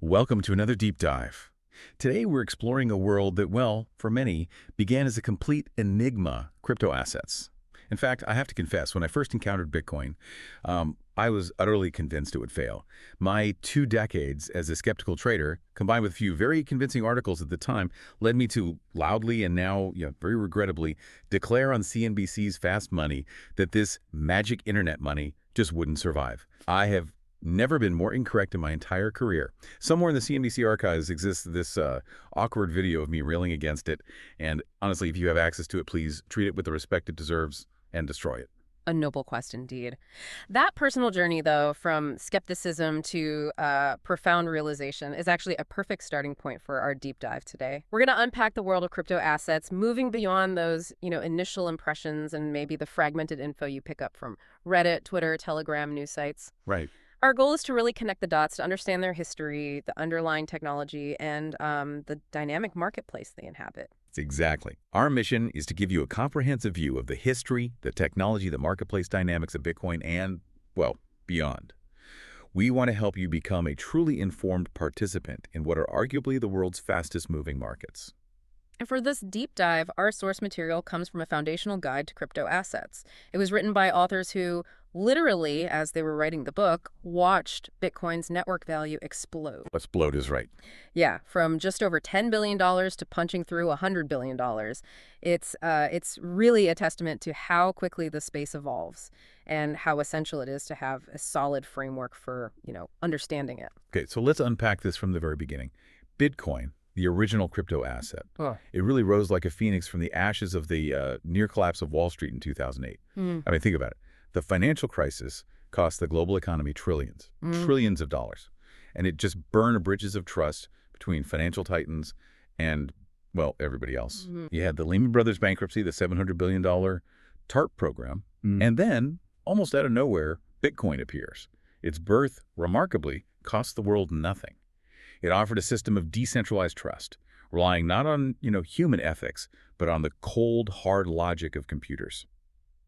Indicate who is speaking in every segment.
Speaker 1: Welcome to another deep dive. Today we're exploring a world that, well, for many, began as a complete enigma, crypto assets. In fact, I have to confess, when I first encountered Bitcoin, I was utterly convinced it would fail. My 2 decades as a skeptical trader, combined with a few very convincing articles at the time, led me to loudly and now, very regrettably, declare on CNBC's Fast Money that this magic internet money just wouldn't survive. I have never been more incorrect in my entire career. Somewhere in the CNBC archives exists this awkward video of me railing against it, and honestly, if you have access to it, please treat it with the respect it deserves and destroy it.
Speaker 2: A noble quest indeed. That personal journey, though, from skepticism to profound realization is actually a perfect starting point for our deep dive today. We're going to unpack the world of crypto assets, moving beyond those, initial impressions and maybe the fragmented info you pick up from Reddit, Twitter, Telegram, news sites.
Speaker 1: Right.
Speaker 2: Our goal is to really connect the dots to understand their history, the underlying technology, and the dynamic marketplace they inhabit.
Speaker 1: Exactly. Our mission is to give you a comprehensive view of the history, the technology, the marketplace dynamics of Bitcoin, and, well, beyond. We want to help you become a truly informed participant in what are arguably the world's fastest-moving markets.
Speaker 2: And for this deep dive, our source material comes from a foundational guide to crypto assets. It was written by authors who literally, as they were writing the book, watched Bitcoin's network value explode.
Speaker 1: Explode is right.
Speaker 2: Yeah, from just over $10 billion to punching through $100 billion. It's really a testament to how quickly the space evolves and how essential it is to have a solid framework for, understanding it.
Speaker 1: Okay, so let's unpack this from the very beginning. Bitcoin, the original crypto asset, it really rose like a phoenix from the ashes of the near collapse of Wall Street in 2008. I mean, think about it. The financial crisis cost the global economy trillions of dollars. And it just burned bridges of trust between financial titans and, well, everybody else. You had the Lehman Brothers bankruptcy, the $700 billion TARP program, and then, almost out of nowhere, Bitcoin appears. Its birth, remarkably, cost the world nothing. It offered a system of decentralized trust, relying not on, human ethics, but on the cold, hard logic of computers.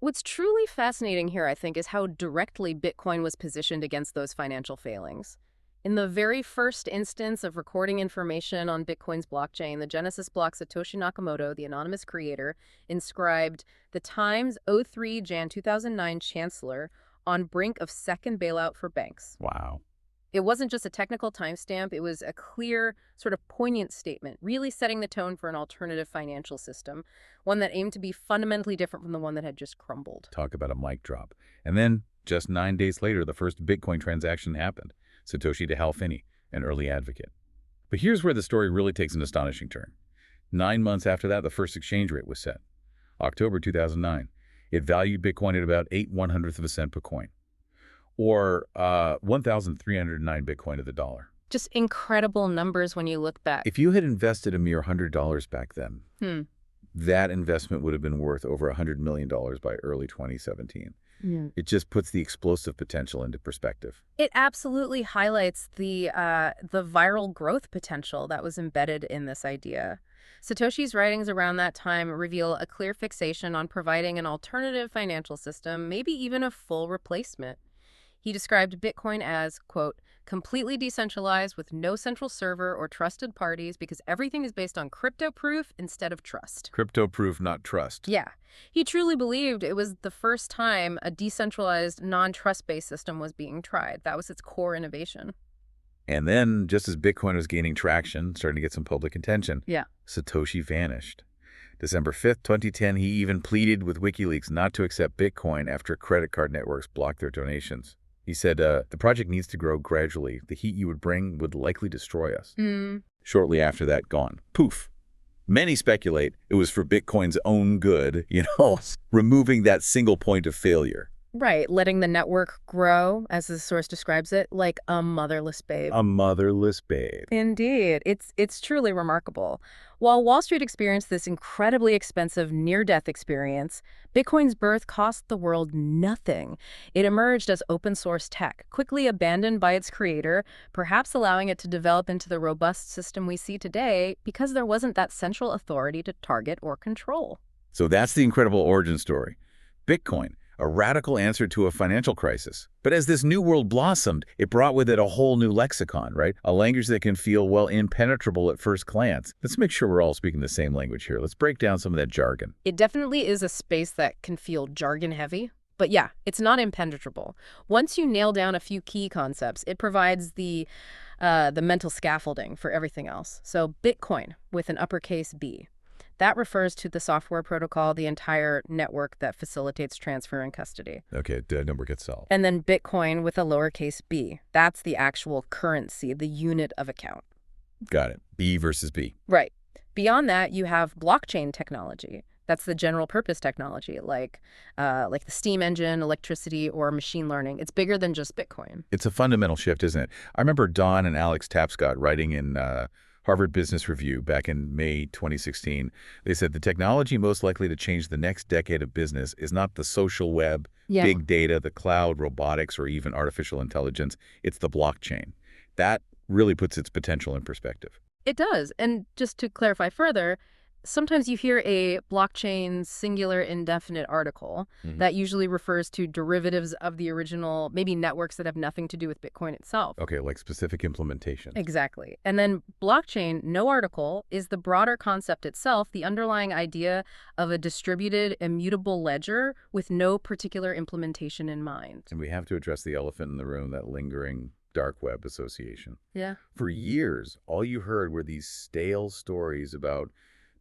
Speaker 2: What's truly fascinating here, I think, is how directly Bitcoin was positioned against those financial failings. In the very first instance of recording information on Bitcoin's blockchain, the Genesis block, Satoshi Nakamoto, the anonymous creator, inscribed the Times 03 Jan 2009 Chancellor on brink of second bailout for banks.
Speaker 1: Wow.
Speaker 2: It wasn't just a technical timestamp, it was a clear, sort of poignant statement, really setting the tone for an alternative financial system, one that aimed to be fundamentally different from the one that had just crumbled.
Speaker 1: Talk about a mic drop. And then, just 9 days later, the first Bitcoin transaction happened. Satoshi to Hal Finney, an early advocate. But here's where the story really takes an astonishing turn. 9 months after that, the first exchange rate was set. October 2009. It valued Bitcoin at about 0.008 of a cent per coin, or 1,309 Bitcoin to the dollar.
Speaker 2: Just incredible numbers when you look back.
Speaker 1: If you had invested a mere $100 back then, that investment would have been worth over $100 million by early 2017. It just puts the explosive potential into perspective.
Speaker 2: It absolutely highlights the viral growth potential that was embedded in this idea. Satoshi's writings around that time reveal a clear fixation on providing an alternative financial system, maybe even a full replacement. He described Bitcoin as, quote, completely decentralized with no central server or trusted parties because everything is based on crypto proof instead of trust.
Speaker 1: Crypto proof, not trust.
Speaker 2: Yeah. He truly believed it was the first time a decentralized, non-trust-based system was being tried. That was its core innovation.
Speaker 1: And then, just as Bitcoin was gaining traction, starting to get some public attention, Satoshi vanished. December 5th, 2010, he even pleaded with WikiLeaks not to accept Bitcoin after credit card networks blocked their donations. He said, the project needs to grow gradually. The heat you would bring would likely destroy us. Shortly after that, gone. Poof. Many speculate it was for Bitcoin's own good, removing that single point of failure.
Speaker 2: Right, letting the network grow, as the source describes it, like a motherless babe.
Speaker 1: A motherless babe.
Speaker 2: Indeed. It's truly remarkable. While Wall Street experienced this incredibly expensive near-death experience, Bitcoin's birth cost the world nothing. It emerged as open-source tech, quickly abandoned by its creator, perhaps allowing it to develop into the robust system we see today because there wasn't that central authority to target or control.
Speaker 1: So that's the incredible origin story. Bitcoin, a radical answer to a financial crisis. But as this new world blossomed, it brought with it a whole new lexicon, right? A language that can feel, well, impenetrable at first glance. Let's make sure we're all speaking the same language here. Let's break down some of that jargon.
Speaker 2: It definitely is a space that can feel jargon-heavy. But yeah, it's not impenetrable. Once you nail down a few key concepts, it provides the mental scaffolding for everything else. So Bitcoin with an uppercase B. That refers to the software protocol, the entire network that facilitates transfer and custody.
Speaker 1: Okay, the network itself.
Speaker 2: And then Bitcoin with a lowercase b. That's the actual currency, the unit of account.
Speaker 1: Got it. B versus B.
Speaker 2: Right. Beyond that, you have blockchain technology. That's the general purpose technology, like the steam engine, electricity, or machine learning. It's bigger than just Bitcoin.
Speaker 1: It's a fundamental shift, isn't it? I remember Don and Alex Tapscott writing in Harvard Business Review back in May 2016. They said the technology most likely to change the next decade of business is not the social web, big data, the cloud, robotics, or even artificial intelligence. It's the blockchain. That really puts its potential in perspective.
Speaker 2: It does. And just to clarify further, sometimes you hear a blockchain singular indefinite article that usually refers to derivatives of the original, maybe networks that have nothing to do with Bitcoin itself.
Speaker 1: Okay, like specific implementation.
Speaker 2: Exactly. And then blockchain, no article, is the broader concept itself, the underlying idea of a distributed, immutable ledger with no particular implementation in mind.
Speaker 1: And we have to address the elephant in the room, that lingering dark web association.
Speaker 2: Yeah.
Speaker 1: For years, all you heard were these stale stories about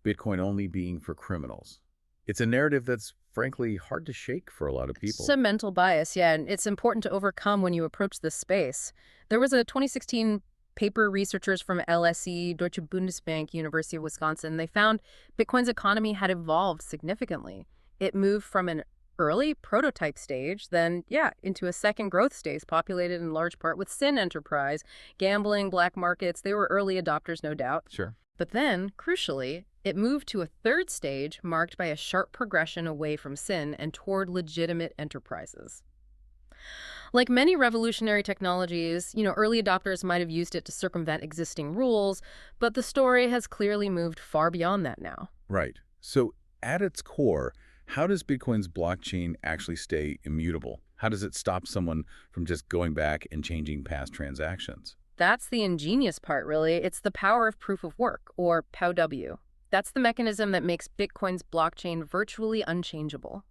Speaker 1: Bitcoin only being for criminals. It's a narrative that's frankly hard to shake for a lot of people.
Speaker 2: It's a mental bias, yeah, and it's important to overcome when you approach this space. There was a 2016 paper, researchers from LSE, Deutsche Bundesbank, University of Wisconsin. They found Bitcoin's economy had evolved significantly. It moved from an early prototype stage, then, into a second growth stage populated in large part with sin enterprise, gambling, black markets. They were early adopters, no doubt.
Speaker 1: Sure.
Speaker 2: But then, crucially, it moved to a third stage marked by a sharp progression away from sin and toward legitimate enterprises. Like many revolutionary technologies, early adopters might have used it to circumvent existing rules, but the story has clearly moved far beyond that now.
Speaker 1: Right. So at its core, how does Bitcoin's blockchain actually stay immutable? How does it stop someone from just going back and changing past transactions?
Speaker 2: That's the ingenious part, really. It's the power of proof of work, or POW. That's the mechanism that makes Bitcoin's blockchain virtually unchangeable.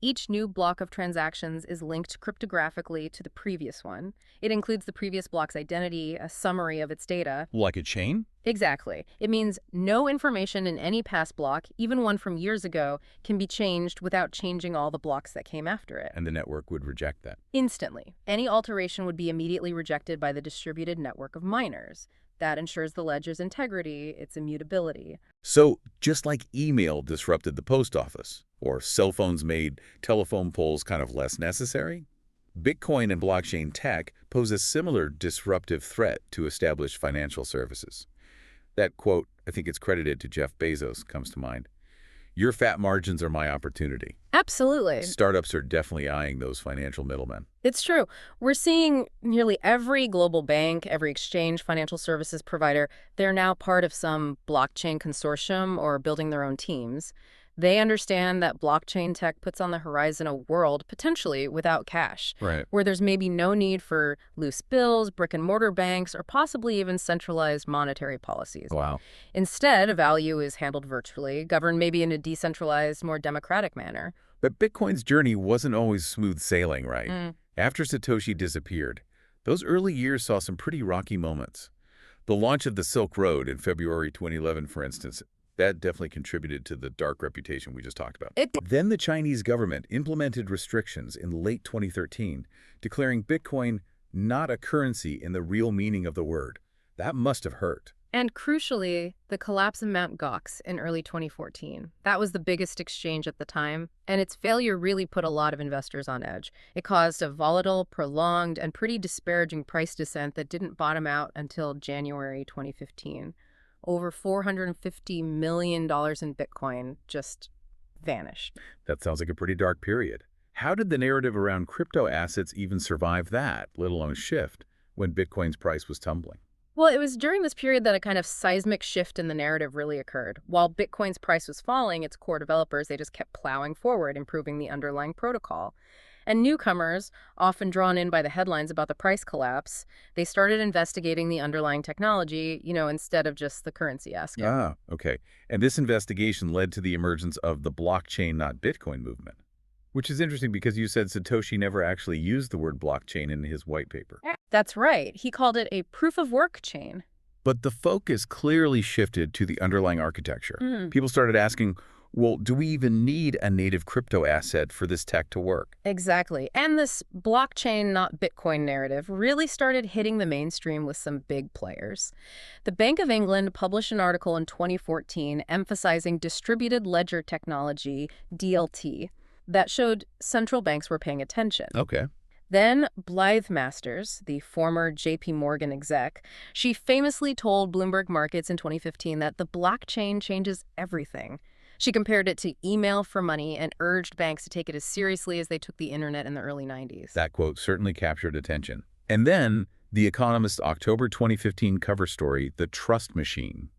Speaker 2: Each new block of transactions is linked cryptographically to the previous one. It includes the previous block's identity, a summary of its data.
Speaker 1: Like a chain?
Speaker 2: Exactly. It means no information in any past block, even one from years ago, can be changed without changing all the blocks that came after it.
Speaker 1: And the network would reject that.
Speaker 2: Instantly. Any alteration would be immediately rejected by the distributed network of miners. That ensures the ledger's integrity, its immutability.
Speaker 1: So, just like email disrupted the post office, or cell phones made telephone poles kind of less necessary, Bitcoin and blockchain tech pose a similar disruptive threat to established financial services. That quote, I think it's credited to Jeff Bezos, comes to mind. Your fat margins are my opportunity.
Speaker 2: Absolutely.
Speaker 1: Startups are definitely eyeing those financial middlemen.
Speaker 2: It's true. We're seeing nearly every global bank, every exchange, financial services provider, they're now part of some blockchain consortium or building their own teams. They understand that blockchain tech puts on the horizon a world, potentially without cash,
Speaker 1: Right.
Speaker 2: where there's maybe no need for loose bills, brick-and-mortar banks, or possibly even centralized monetary policies.
Speaker 1: Wow.
Speaker 2: Instead, value is handled virtually, governed maybe in a decentralized, more democratic manner.
Speaker 1: But Bitcoin's journey wasn't always smooth sailing, right?
Speaker 2: Mm.
Speaker 1: After Satoshi disappeared, those early years saw some pretty rocky moments. The launch of the Silk Road in February 2011, for instance, that definitely contributed to the dark reputation we just talked about. Then the Chinese government implemented restrictions in late 2013, declaring Bitcoin not a currency in the real meaning of the word. That must have hurt.
Speaker 2: And crucially, the collapse of Mt. Gox in early 2014. That was the biggest exchange at the time, and its failure really put a lot of investors on edge. It caused a volatile, prolonged, and pretty disparaging price descent that didn't bottom out until January 2015. Over $450 million in Bitcoin just vanished.
Speaker 1: That sounds like a pretty dark period. How did the narrative around crypto assets even survive that, let alone shift, when Bitcoin's price was tumbling?
Speaker 2: Well, it was during this period that a kind of seismic shift in the narrative really occurred. While Bitcoin's price was falling, its core developers, they just kept plowing forward, improving the underlying protocol. And newcomers, often drawn in by the headlines about the price collapse, they started investigating the underlying technology, instead of just the currency aspect.
Speaker 1: Ah, okay. And this investigation led to the emergence of the blockchain, not Bitcoin movement, which is interesting because you said Satoshi never actually used the word blockchain in his white paper.
Speaker 2: That's right. He called it a proof-of-work chain.
Speaker 1: But the focus clearly shifted to the underlying architecture.
Speaker 2: Mm.
Speaker 1: People started asking, well, do we even need a native crypto asset for this tech to work?
Speaker 2: Exactly. And this blockchain, not Bitcoin narrative really started hitting the mainstream with some big players. The Bank of England published an article in 2014 emphasizing distributed ledger technology, DLT, that showed central banks were paying attention.
Speaker 1: Okay.
Speaker 2: Then Blythe Masters, the former JP Morgan exec, she famously told Bloomberg Markets in 2015 that the blockchain changes everything. She compared it to email for money and urged banks to take it as seriously as they took the internet in the early 90s.
Speaker 1: That quote certainly captured attention. And then The Economist's October 2015 cover story, The Trust Machine,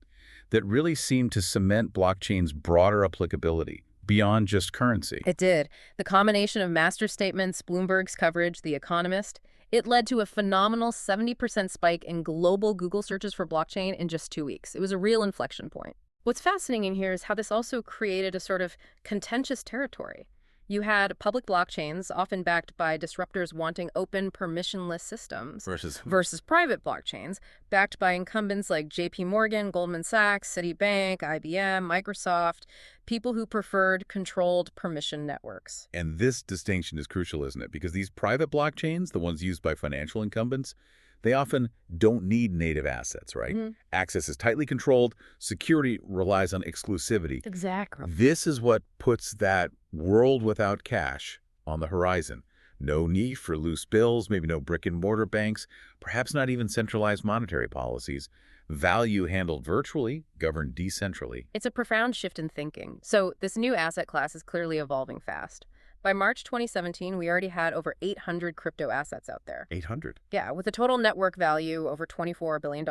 Speaker 1: that really seemed to cement blockchain's broader applicability beyond just currency.
Speaker 2: It did. The combination of Master statements, Bloomberg's coverage, The Economist, it led to a phenomenal 70% spike in global Google searches for blockchain in just 2 weeks. It was a real inflection point. What's fascinating here is how this also created a sort of contentious territory. You had public blockchains, often backed by disruptors wanting open, permissionless systems, versus private blockchains, backed by incumbents like JP Morgan, Goldman Sachs, Citibank, IBM, Microsoft, people who preferred controlled permission networks.
Speaker 1: And this distinction is crucial, isn't it? Because these private blockchains, the ones used by financial incumbents, they often don't need native assets, right?
Speaker 2: Mm-hmm.
Speaker 1: Access is tightly controlled. Security relies on exclusivity.
Speaker 2: Exactly.
Speaker 1: This is what puts that world without cash on the horizon. No need for loose bills, maybe no brick-and-mortar banks, perhaps not even centralized monetary policies. Value handled virtually, governed decentrally.
Speaker 2: It's a profound shift in thinking. So this new asset class is clearly evolving fast. By March 2017, we already had over 800 crypto assets out there.
Speaker 1: 800?
Speaker 2: Yeah, with a total network value over $24 billion.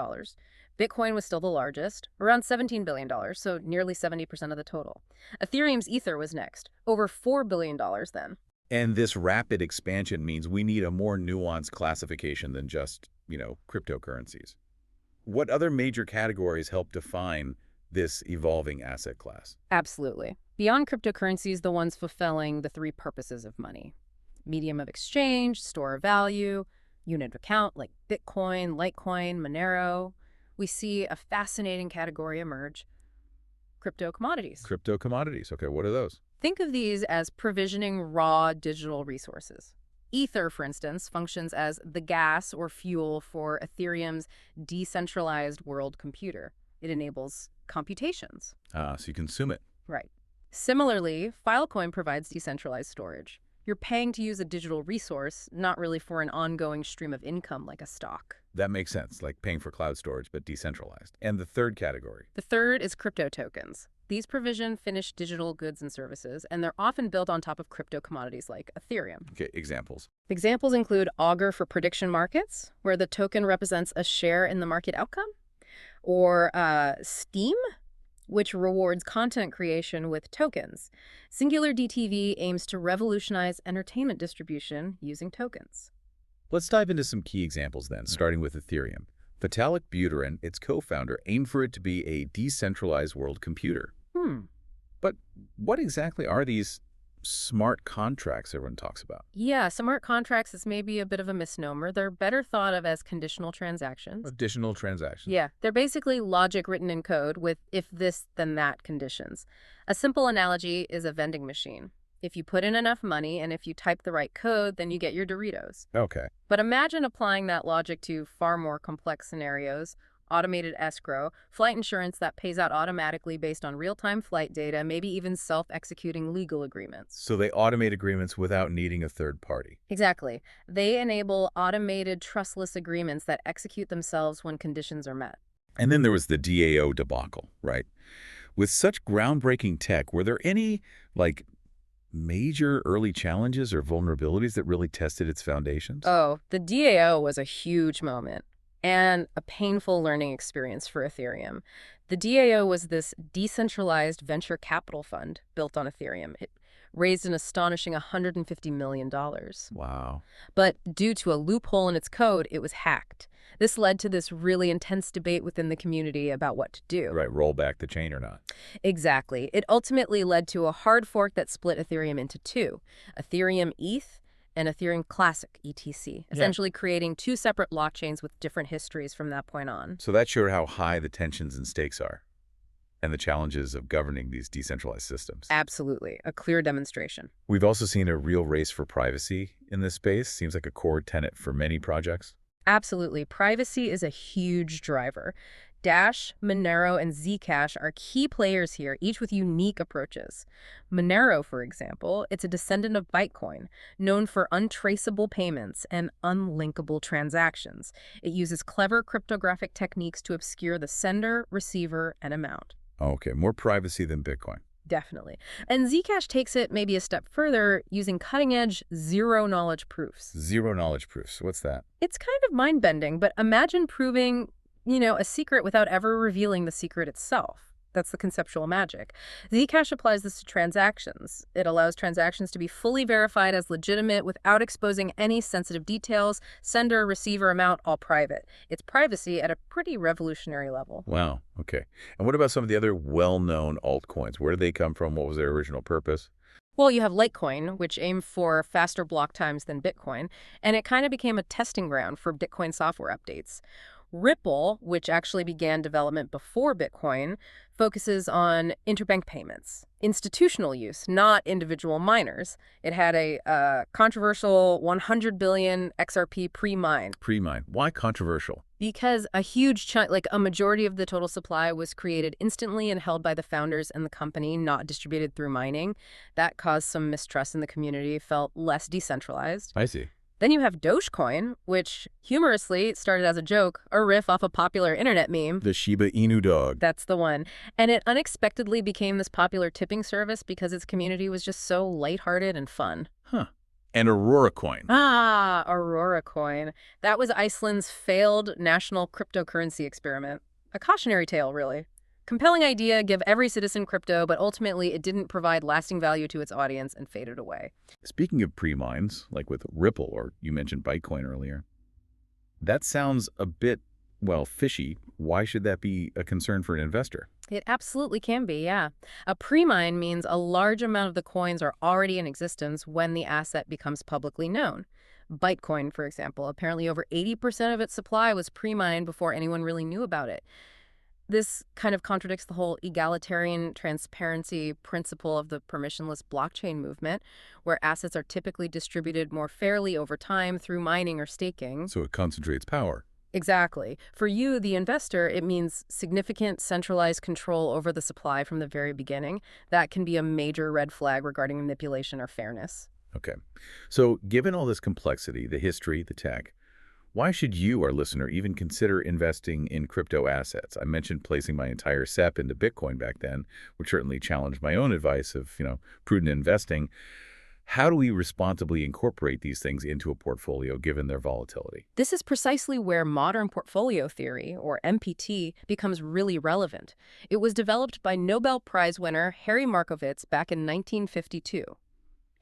Speaker 2: Bitcoin was still the largest, around $17 billion, so nearly 70% of the total. Ethereum's Ether was next, over $4 billion then.
Speaker 1: And this rapid expansion means we need a more nuanced classification than just, cryptocurrencies. What other major categories help define this evolving asset class?
Speaker 2: Absolutely. Beyond cryptocurrencies, the ones fulfilling the three purposes of money: medium of exchange, store of value, unit of account like Bitcoin, Litecoin, Monero. We see a fascinating category emerge: crypto commodities.
Speaker 1: Crypto commodities. Okay, what are those?
Speaker 2: Think of these as provisioning raw digital resources. Ether, for instance, functions as the gas or fuel for Ethereum's decentralized world computer. It enables computations.
Speaker 1: So you consume it.
Speaker 2: Right. Similarly, Filecoin provides decentralized storage. You're paying to use a digital resource, not really for an ongoing stream of income like a stock.
Speaker 1: That makes sense, like paying for cloud storage, but decentralized. And the third category?
Speaker 2: The third is crypto tokens. These provision finished digital goods and services, and they're often built on top of crypto commodities like Ethereum.
Speaker 1: Okay, examples.
Speaker 2: Examples include Augur for prediction markets, where the token represents a share in the market outcome, or Steam, which rewards content creation with tokens. Singular DTV aims to revolutionize entertainment distribution using tokens.
Speaker 1: Let's dive into some key examples then, starting with Ethereum. Vitalik Buterin, its co-founder, aimed for it to be a decentralized world computer. But what exactly are these smart contracts everyone talks about?
Speaker 2: Yeah, smart contracts is maybe a bit of a misnomer. They're better thought of as conditional transactions.
Speaker 1: Additional transactions.
Speaker 2: Yeah, they're basically logic written in code with if this, then that conditions. A simple analogy is a vending machine. If you put in enough money and if you type the right code, then you get your Doritos.
Speaker 1: Okay.
Speaker 2: But imagine applying that logic to far more complex scenarios: automated escrow, flight insurance that pays out automatically based on real-time flight data, maybe even self-executing legal agreements.
Speaker 1: So they automate agreements without needing a third party.
Speaker 2: Exactly. They enable automated trustless agreements that execute themselves when conditions are met.
Speaker 1: And then there was the DAO debacle, right? With such groundbreaking tech, were there any, major early challenges or vulnerabilities that really tested its foundations?
Speaker 2: Oh, the DAO was a huge moment. and a painful learning experience for Ethereum. The DAO was this decentralized venture capital fund built on Ethereum. It raised an astonishing $150 million.
Speaker 1: Wow.
Speaker 2: But due to a loophole in its code, it was hacked. This led to this really intense debate within the community about what to do.
Speaker 1: Right, roll back the chain or not.
Speaker 2: Exactly. It ultimately led to a hard fork that split Ethereum into two, Ethereum ETH and Ethereum Classic ETC, essentially creating two separate blockchains with different histories from that point on.
Speaker 1: So that showed how high the tensions and stakes are, and the challenges of governing these decentralized systems.
Speaker 2: Absolutely. A clear demonstration.
Speaker 1: We've also seen a real race for privacy in this space. Seems like a core tenet for many projects.
Speaker 2: Absolutely. Privacy is a huge driver. Dash, Monero, and Zcash are key players here, each with unique approaches. Monero, for example, it's a descendant of Bitcoin, known for untraceable payments and unlinkable transactions. It uses clever cryptographic techniques to obscure the sender, receiver, and amount.
Speaker 1: Okay, more privacy than Bitcoin.
Speaker 2: Definitely. And Zcash takes it maybe a step further, using cutting-edge zero-knowledge proofs.
Speaker 1: Zero-knowledge proofs. What's that?
Speaker 2: It's kind of mind-bending, but imagine proving, a secret without ever revealing the secret itself. That's the conceptual magic. Zcash applies this to transactions. It allows transactions to be fully verified as legitimate without exposing any sensitive details, sender, receiver, amount, all private. It's privacy at a pretty revolutionary level.
Speaker 1: Wow, okay. And what about some of the other well-known altcoins? Where did they come from? What was their original purpose?
Speaker 2: Well, you have Litecoin, which aimed for faster block times than Bitcoin, and it kind of became a testing ground for Bitcoin software updates. Ripple, which actually began development before Bitcoin, focuses on interbank payments, institutional use, not individual miners. It had a controversial 100 billion XRP pre-mine.
Speaker 1: Pre-mine. Why controversial?
Speaker 2: Because a huge chunk, like a majority of the total supply, was created instantly and held by the founders and the company, not distributed through mining. That caused some mistrust in the community, felt less decentralized.
Speaker 1: I see.
Speaker 2: Then you have Dogecoin, which humorously started as a joke, a riff off a popular internet meme.
Speaker 1: The Shiba Inu dog.
Speaker 2: That's the one. And it unexpectedly became this popular tipping service because its community was just so lighthearted and fun.
Speaker 1: Huh. And Aurora Coin.
Speaker 2: Ah, Aurora Coin. That was Iceland's failed national cryptocurrency experiment. A cautionary tale, really. Compelling idea, give every citizen crypto, but ultimately it didn't provide lasting value to its audience and faded away.
Speaker 1: Speaking of pre-mines, like with Ripple, or you mentioned Bitcoin earlier, that sounds a bit, well, fishy. Why should that be a concern for an investor?
Speaker 2: It absolutely can be, yeah. A pre-mine means a large amount of the coins are already in existence when the asset becomes publicly known. Bitcoin, for example, apparently over 80% of its supply was pre-mined before anyone really knew about it. This kind of contradicts the whole egalitarian transparency principle of the permissionless blockchain movement, where assets are typically distributed more fairly over time through mining or staking.
Speaker 1: So it concentrates power.
Speaker 2: Exactly. For you, the investor, it means significant centralized control over the supply from the very beginning. That can be a major red flag regarding manipulation or fairness.
Speaker 1: Okay. So given all this complexity, the history, the tech, why should you, our listener, even consider investing in crypto assets? I mentioned placing my entire SEP into Bitcoin back then, which certainly challenged my own advice of, prudent investing. How do we responsibly incorporate these things into a portfolio given their volatility?
Speaker 2: This is precisely where modern portfolio theory, or MPT, becomes really relevant. It was developed by Nobel Prize winner Harry Markowitz back in 1952.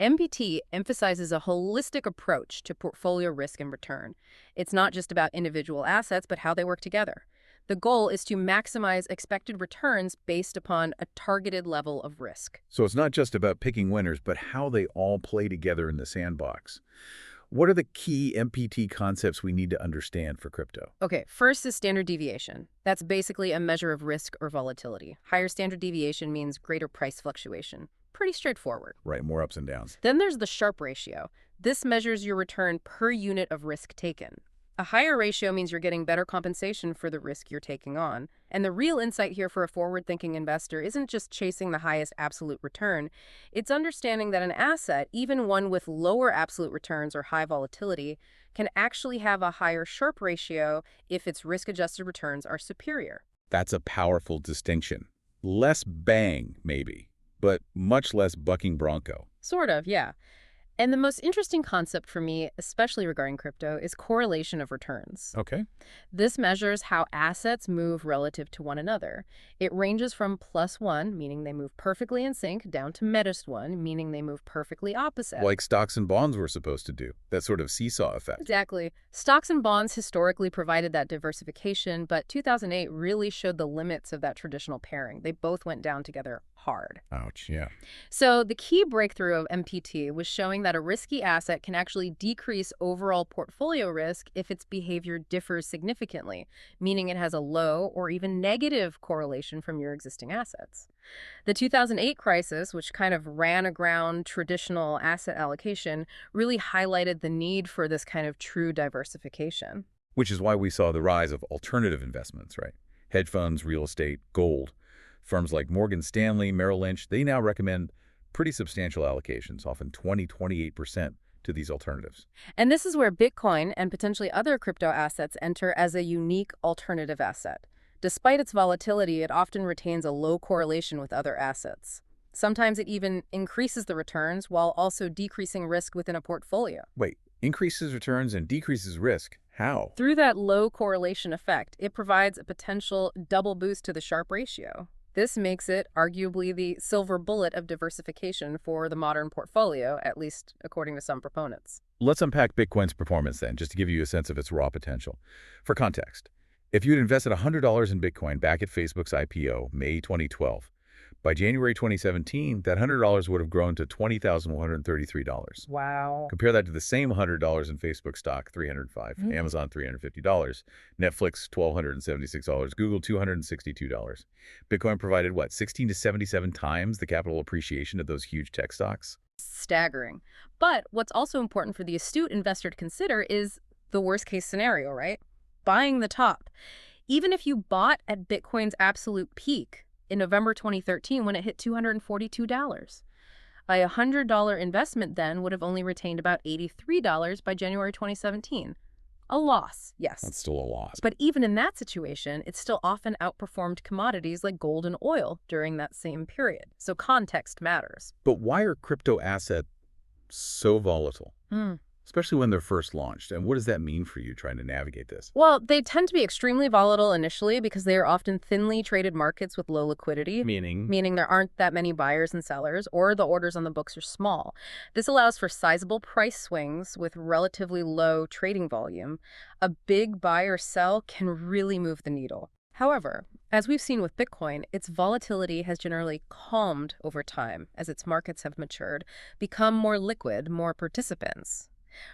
Speaker 2: MPT emphasizes a holistic approach to portfolio risk and return. It's not just about individual assets, but how they work together. The goal is to maximize expected returns based upon a targeted level of risk.
Speaker 1: So it's not just about picking winners, but how they all play together in the sandbox. What are the key MPT concepts we need to understand for crypto?
Speaker 2: Okay, first is standard deviation. That's basically a measure of risk or volatility. Higher standard deviation means greater price fluctuation. Pretty straightforward.
Speaker 1: Right, more ups and downs.
Speaker 2: Then there's the Sharpe ratio. This measures your return per unit of risk taken. A higher ratio means you're getting better compensation for the risk you're taking on. And the real insight here for a forward-thinking investor isn't just chasing the highest absolute return. It's understanding that an asset, even one with lower absolute returns or high volatility, can actually have a higher Sharpe ratio if its risk-adjusted returns are superior.
Speaker 1: That's a powerful distinction. Less bang, maybe, but much less bucking bronco.
Speaker 2: Sort of, yeah. And the most interesting concept for me, especially regarding crypto, is correlation of returns.
Speaker 1: Okay.
Speaker 2: This measures how assets move relative to one another. It ranges from +1, meaning they move perfectly in sync, down to -1, meaning they move perfectly opposite.
Speaker 1: Like stocks and bonds were supposed to do. That sort of seesaw effect.
Speaker 2: Exactly. Stocks and bonds historically provided that diversification, but 2008 really showed the limits of that traditional pairing. They both went down together hard.
Speaker 1: Ouch, yeah.
Speaker 2: So the key breakthrough of MPT was showing that a risky asset can actually decrease overall portfolio risk if its behavior differs significantly, meaning it has a low or even negative correlation from your existing assets. The 2008 crisis, which kind of ran aground traditional asset allocation, really highlighted the need for this kind of true diversification.
Speaker 1: Which is why we saw the rise of alternative investments, right? Hedge funds, real estate, gold. Firms like Morgan Stanley, Merrill Lynch, they now recommend pretty substantial allocations, often 20–28% to these alternatives.
Speaker 2: And this is where Bitcoin and potentially other crypto assets enter as a unique alternative asset. Despite its volatility, it often retains a low correlation with other assets. Sometimes it even increases the returns while also decreasing risk within a portfolio.
Speaker 1: Wait, increases returns and decreases risk? How?
Speaker 2: Through that low correlation effect, it provides a potential double boost to the Sharpe ratio. This makes it arguably the silver bullet of diversification for the modern portfolio, at least according to some proponents.
Speaker 1: Let's unpack Bitcoin's performance then, just to give you a sense of its raw potential. For context, if you'd invested $100 in Bitcoin back at Facebook's IPO, May 2012, by January 2017, that $100 would have grown to $20,133.
Speaker 2: Wow.
Speaker 1: Compare that to the same $100 in Facebook stock, $305, Amazon, $350, Netflix, $1,276, Google, $262. Bitcoin provided, what, 16 to 77 times the capital appreciation of those huge tech stocks?
Speaker 2: Staggering. But what's also important for the astute investor to consider is the worst-case scenario, right? Buying the top. Even if you bought at Bitcoin's absolute peak, in November 2013 when it hit $242. A $100 investment then would have only retained about $83 by January 2017. A loss, yes.
Speaker 1: That's still a loss.
Speaker 2: But even in that situation, it still often outperformed commodities like gold and oil during that same period. So context matters.
Speaker 1: But why are crypto assets so volatile? Especially when they're first launched. And what does that mean for you trying to navigate this?
Speaker 2: Well, they tend to be extremely volatile initially because they are often thinly traded markets with low liquidity. Meaning there aren't that many buyers and sellers, or the orders on the books are small. This allows for sizable price swings with relatively low trading volume. A big buy or sell can really move the needle. However, as we've seen with Bitcoin, its volatility has generally calmed over time as its markets have matured, become more liquid, more participants.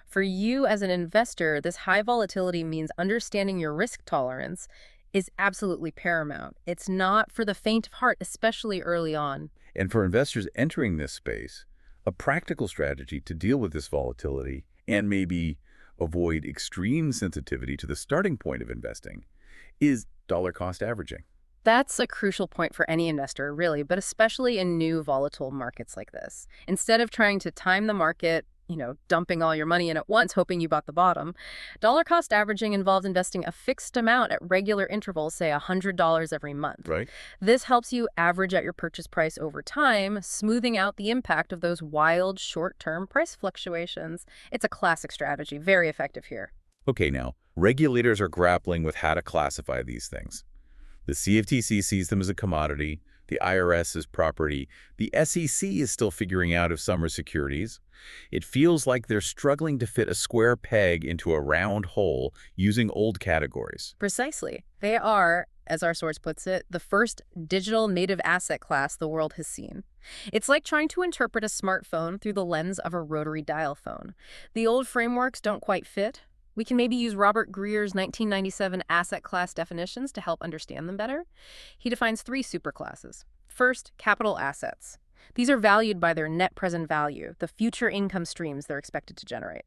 Speaker 2: For you as an investor, this high volatility means understanding your risk tolerance is absolutely paramount. It's not for the faint of heart, especially early on.
Speaker 1: And for investors entering this space, a practical strategy to deal with this volatility and maybe avoid extreme sensitivity to the starting point of investing is dollar cost averaging.
Speaker 2: That's a crucial point for any investor, really, but especially in new volatile markets like this. Instead of trying to time the market, dumping all your money in at once, hoping you bought the bottom, dollar cost averaging involves investing a fixed amount at regular intervals, say $100 every month.
Speaker 1: Right.
Speaker 2: This helps you average out your purchase price over time, smoothing out the impact of those wild short-term price fluctuations. It's a classic strategy, very effective here.
Speaker 1: Okay, now, regulators are grappling with how to classify these things. The CFTC sees them as a commodity, the IRS as property, the SEC is still figuring out if some are securities. It feels like they're struggling to fit a square peg into a round hole using old categories.
Speaker 2: Precisely. They are, as our source puts it, the first digital native asset class the world has seen. It's like trying to interpret a smartphone through the lens of a rotary dial phone. The old frameworks don't quite fit. We can maybe use Robert Greer's 1997 asset class definitions to help understand them better. He defines 3 superclasses. First, capital assets. These are valued by their net present value, the future income streams they're expected to generate.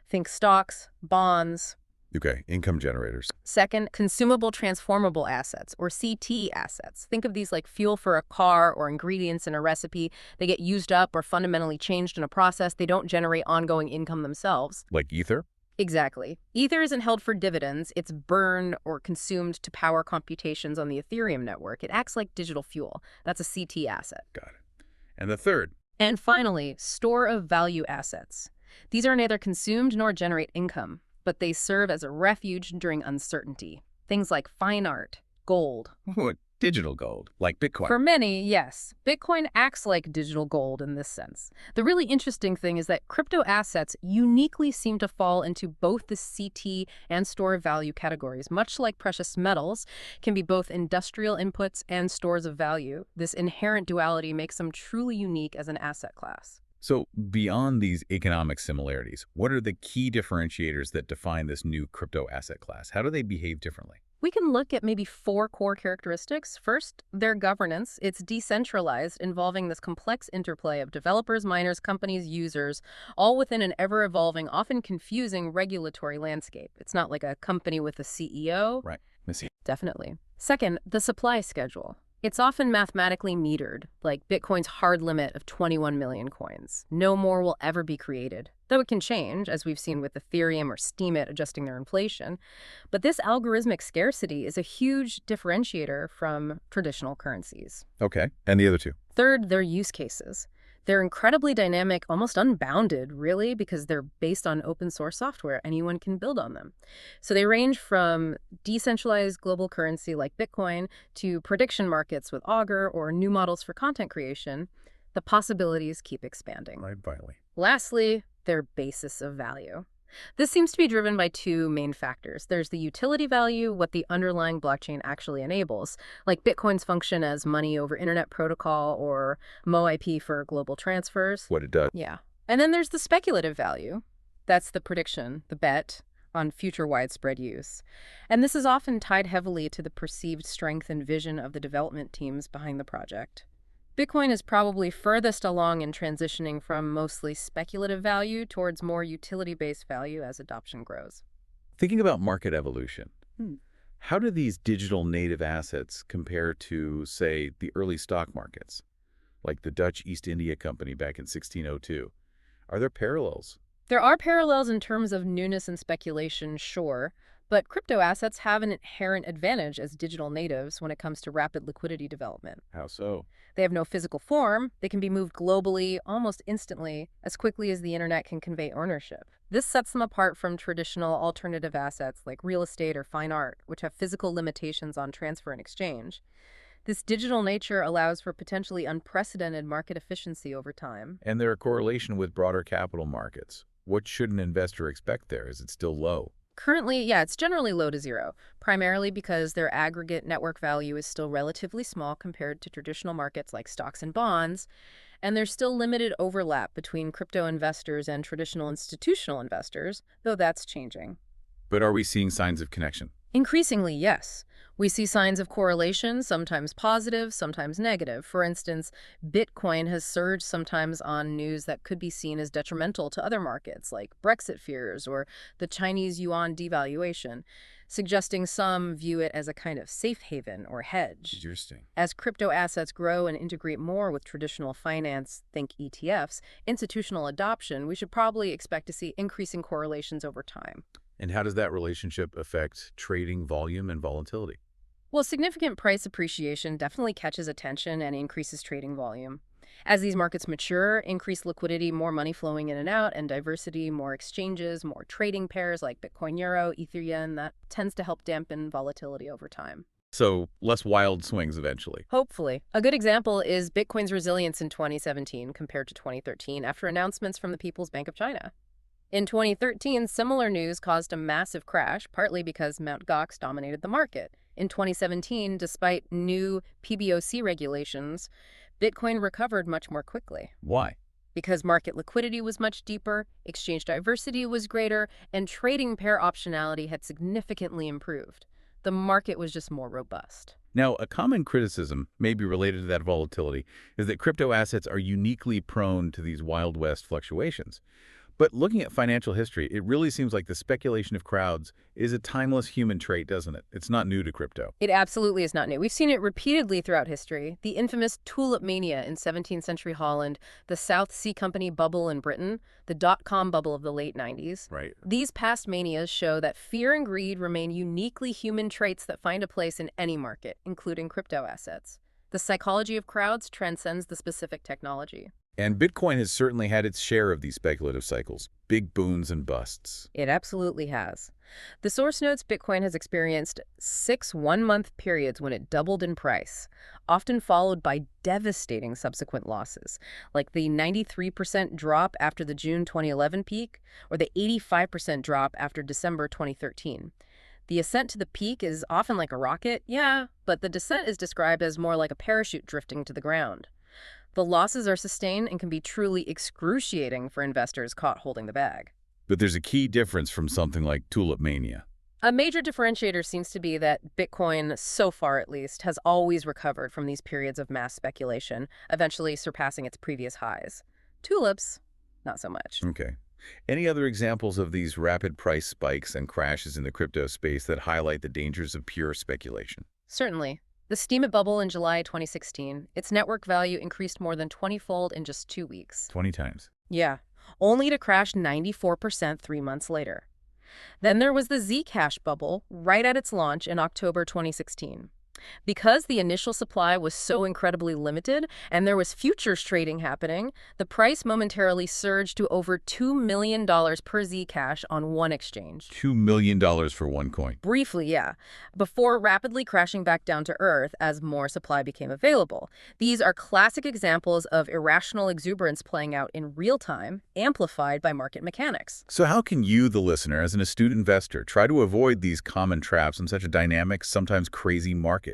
Speaker 2: Think stocks, bonds.
Speaker 1: Okay, income generators.
Speaker 2: Second, consumable transformable assets, or CT assets. Think of these like fuel for a car or ingredients in a recipe. They get used up or fundamentally changed in a process. They don't generate ongoing income themselves.
Speaker 1: Like ether?
Speaker 2: Exactly. Ether isn't held for dividends. It's burned or consumed to power computations on the Ethereum network. It acts like digital fuel. That's a CT asset.
Speaker 1: Got it. And the third?
Speaker 2: And finally, store of value assets. These are neither consumed nor generate income, but they serve as a refuge during uncertainty. Things like fine art, gold.
Speaker 1: What? Digital gold, like Bitcoin.
Speaker 2: For many, yes. Bitcoin acts like digital gold in this sense. The really interesting thing is that crypto assets uniquely seem to fall into both the CT and store of value categories. Much like precious metals can be both industrial inputs and stores of value, this inherent duality makes them truly unique as an asset class.
Speaker 1: So beyond these economic similarities, what are the key differentiators that define this new crypto asset class? How do they behave differently?
Speaker 2: We can look at maybe 4 core characteristics. First, their governance. It's decentralized, involving this complex interplay of developers, miners, companies, users, all within an ever-evolving, often confusing regulatory landscape. It's not like a company with a CEO.
Speaker 1: Right. Missy.
Speaker 2: Definitely. Second, the supply schedule. It's often mathematically metered, like Bitcoin's hard limit of 21 million coins. No more will ever be created, though it can change, as we've seen with Ethereum or Steemit adjusting their inflation. But this algorithmic scarcity is a huge differentiator from traditional currencies.
Speaker 1: Okay. And the other two?
Speaker 2: Third, their use cases. They're incredibly dynamic, almost unbounded, really, because they're based on open source software. Anyone can build on them. So they range from decentralized global currency like Bitcoin to prediction markets with Augur or new models for content creation. The possibilities keep expanding.
Speaker 1: Right, vitally.
Speaker 2: Lastly, their basis of value. This seems to be driven by 2 main factors. There's the utility value, what the underlying blockchain actually enables, like Bitcoin's function as money over internet protocol or MoIP for global transfers.
Speaker 1: What it does.
Speaker 2: Yeah. And then there's the speculative value. That's the prediction, the bet on future widespread use. And this is often tied heavily to the perceived strength and vision of the development teams behind the project. Bitcoin is probably furthest along in transitioning from mostly speculative value towards more utility-based value as adoption grows.
Speaker 1: Thinking about market evolution, how do these digital native assets compare to, say, the early stock markets, like the Dutch East India Company back in 1602? Are there parallels?
Speaker 2: There are parallels in terms of newness and speculation, sure, but crypto assets have an inherent advantage as digital natives when it comes to rapid liquidity development.
Speaker 1: How so?
Speaker 2: They have no physical form. They can be moved globally almost instantly, as quickly as the internet can convey ownership. This sets them apart from traditional alternative assets like real estate or fine art, which have physical limitations on transfer and exchange. This digital nature allows for potentially unprecedented market efficiency over time.
Speaker 1: And they're a correlation with broader capital markets. What should an investor expect there? Is it still low?
Speaker 2: Currently, yeah, it's generally low to zero, primarily because their aggregate network value is still relatively small compared to traditional markets like stocks and bonds, and there's still limited overlap between crypto investors and traditional institutional investors, though that's changing.
Speaker 1: But are we seeing signs of connection?
Speaker 2: Increasingly, yes. We see signs of correlation, sometimes positive, sometimes negative. For instance, Bitcoin has surged sometimes on news that could be seen as detrimental to other markets, like Brexit fears or the Chinese yuan devaluation, suggesting some view it as a kind of safe haven or hedge.
Speaker 1: Interesting.
Speaker 2: As crypto assets grow and integrate more with traditional finance, think ETFs, institutional adoption, we should probably expect to see increasing correlations over time.
Speaker 1: And how does that relationship affect trading volume and volatility?
Speaker 2: Well, significant price appreciation definitely catches attention and increases trading volume. As these markets mature, increased liquidity, more money flowing in and out, and diversity, more exchanges, more trading pairs like Bitcoin Euro, Ethereum, that tends to help dampen volatility over time.
Speaker 1: So less wild swings eventually.
Speaker 2: Hopefully. A good example is Bitcoin's resilience in 2017 compared to 2013 after announcements from the People's Bank of China. In 2013, similar news caused a massive crash, partly because Mt. Gox dominated the market. In 2017, despite new PBOC regulations, Bitcoin recovered much more quickly.
Speaker 1: Why?
Speaker 2: Because market liquidity was much deeper, exchange diversity was greater, and trading pair optionality had significantly improved. The market was just more robust.
Speaker 1: Now, a common criticism, maybe related to that volatility, is that crypto assets are uniquely prone to these Wild West fluctuations. But looking at financial history, it really seems like the speculation of crowds is a timeless human trait, doesn't it? It's not new to crypto.
Speaker 2: It absolutely is not new. We've seen it repeatedly throughout history. The infamous tulip mania in 17th century Holland, the South Sea Company bubble in Britain, the dot-com bubble of the late 90s.
Speaker 1: Right.
Speaker 2: These past manias show that fear and greed remain uniquely human traits that find a place in any market, including crypto assets. The psychology of crowds transcends the specific technology.
Speaker 1: And Bitcoin has certainly had its share of these speculative cycles, big boons and busts.
Speaker 2: It absolutely has. The source notes Bitcoin has experienced 6 one-month periods when it doubled in price, often followed by devastating subsequent losses, like the 93% drop after the June 2011 peak or the 85% drop after December 2013. The ascent to the peak is often like a rocket, yeah, but the descent is described as more like a parachute drifting to the ground. The losses are sustained and can be truly excruciating for investors caught holding the bag.
Speaker 1: But there's a key difference from something like tulip mania.
Speaker 2: A major differentiator seems to be that Bitcoin, so far at least, has always recovered from these periods of mass speculation, eventually surpassing its previous highs. Tulips, not so much.
Speaker 1: Okay. Any other examples of these rapid price spikes and crashes in the crypto space that highlight the dangers of pure speculation?
Speaker 2: Certainly. The Steemit bubble in July 2016, its network value increased more than 20-fold in just 2 weeks.
Speaker 1: 20 times.
Speaker 2: Yeah, only to crash 94% 3 months later. Then there was the Zcash bubble right at its launch in October 2016. Because the initial supply was so incredibly limited and there was futures trading happening, the price momentarily surged to over $2 million per Zcash on one exchange.
Speaker 1: $2 million for one coin.
Speaker 2: Briefly, yeah, before rapidly crashing back down to earth as more supply became available. These are classic examples of irrational exuberance playing out in real time, amplified by market mechanics.
Speaker 1: So how can you, the listener, as an astute investor, try to avoid these common traps in such a dynamic, sometimes crazy market?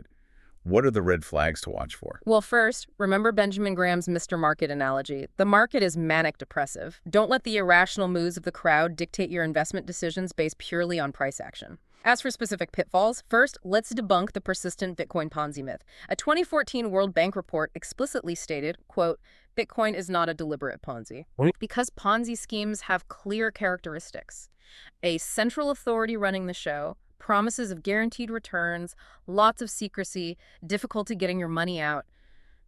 Speaker 1: What are the red flags to watch for?
Speaker 2: Well, first, remember Benjamin Graham's Mr. Market analogy. The market is manic depressive. Don't let the irrational moods of the crowd dictate your investment decisions based purely on price action. As for specific pitfalls, first, let's debunk the persistent Bitcoin Ponzi myth. A 2014 World Bank report explicitly stated, quote, Bitcoin is not a deliberate Ponzi. Because Ponzi schemes have clear characteristics. A central authority running the show, promises of guaranteed returns, lots of secrecy, difficulty getting your money out.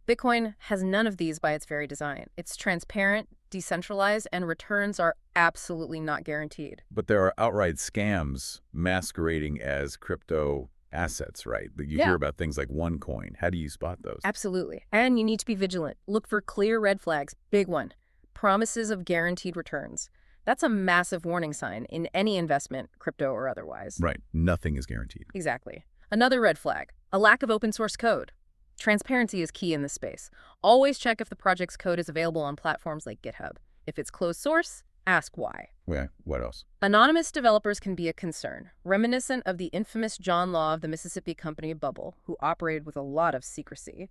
Speaker 2: Bitcoin has none of these by its very design. It's transparent, decentralized, and returns are absolutely not guaranteed.
Speaker 1: But there are outright scams masquerading as crypto assets, right? But you hear about things like OneCoin. How do you spot those?
Speaker 2: Absolutely. And you need to be vigilant. Look for clear red flags. Big one. Promises of guaranteed returns. That's a massive warning sign in any investment, crypto or otherwise.
Speaker 1: Right. Nothing is guaranteed.
Speaker 2: Exactly. Another red flag, a lack of open source code. Transparency is key in this space. Always check if the project's code is available on platforms like GitHub. If it's closed source, ask why.
Speaker 1: Yeah, what else?
Speaker 2: Anonymous developers can be a concern, reminiscent of the infamous John Law of the Mississippi Company bubble, who operated with a lot of secrecy.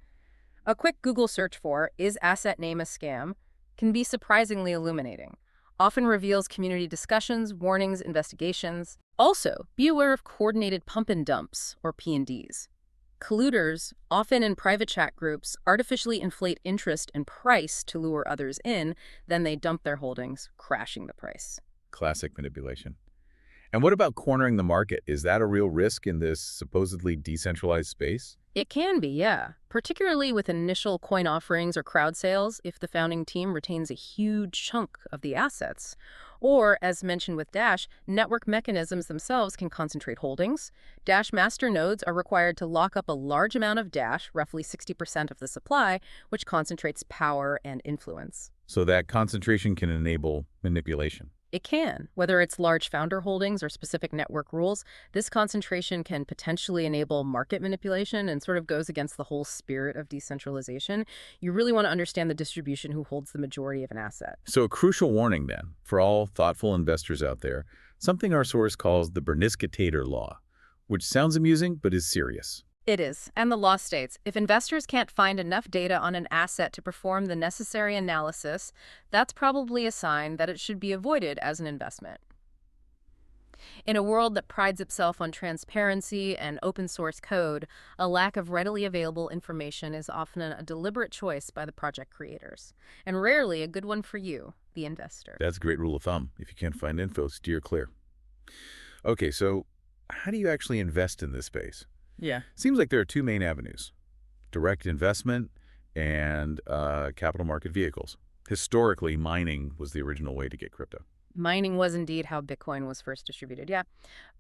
Speaker 2: A quick Google search for, is asset name a scam, can be surprisingly illuminating. Often reveals community discussions, warnings, investigations. Also, be aware of coordinated pump and dumps, or P&Ds. Colluders, often in private chat groups, artificially inflate interest and price to lure others in, then they dump their holdings, crashing the price.
Speaker 1: Classic manipulation. And what about cornering the market? Is that a real risk in this supposedly decentralized space?
Speaker 2: It can be, yeah. Particularly with initial coin offerings or crowd sales, if the founding team retains a huge chunk of the assets. Or, as mentioned with Dash, network mechanisms themselves can concentrate holdings. Dash master nodes are required to lock up a large amount of Dash, roughly 60% of the supply, which concentrates power and influence.
Speaker 1: So that concentration can enable manipulation.
Speaker 2: It can. Whether it's large founder holdings or specific network rules, this concentration can potentially enable market manipulation and sort of goes against the whole spirit of decentralization. You really want to understand the distribution who holds the majority of an asset.
Speaker 1: So a crucial warning then, for all thoughtful investors out there, something our source calls the Burniske Jack law, which sounds amusing but is serious.
Speaker 2: It is, and the law states, if investors can't find enough data on an asset to perform the necessary analysis, that's probably a sign that it should be avoided as an investment. In a world that prides itself on transparency and open source code, a lack of readily available information is often a deliberate choice by the project creators, and rarely a good one for you, the investor.
Speaker 1: That's a great rule of thumb. If you can't find info, steer clear. Okay, so how do you actually invest in this space?
Speaker 3: Yeah.
Speaker 1: Seems like there are two main avenues, direct investment and capital market vehicles. Historically, mining was the original way to get crypto.
Speaker 2: Mining was indeed how Bitcoin was first distributed, yeah.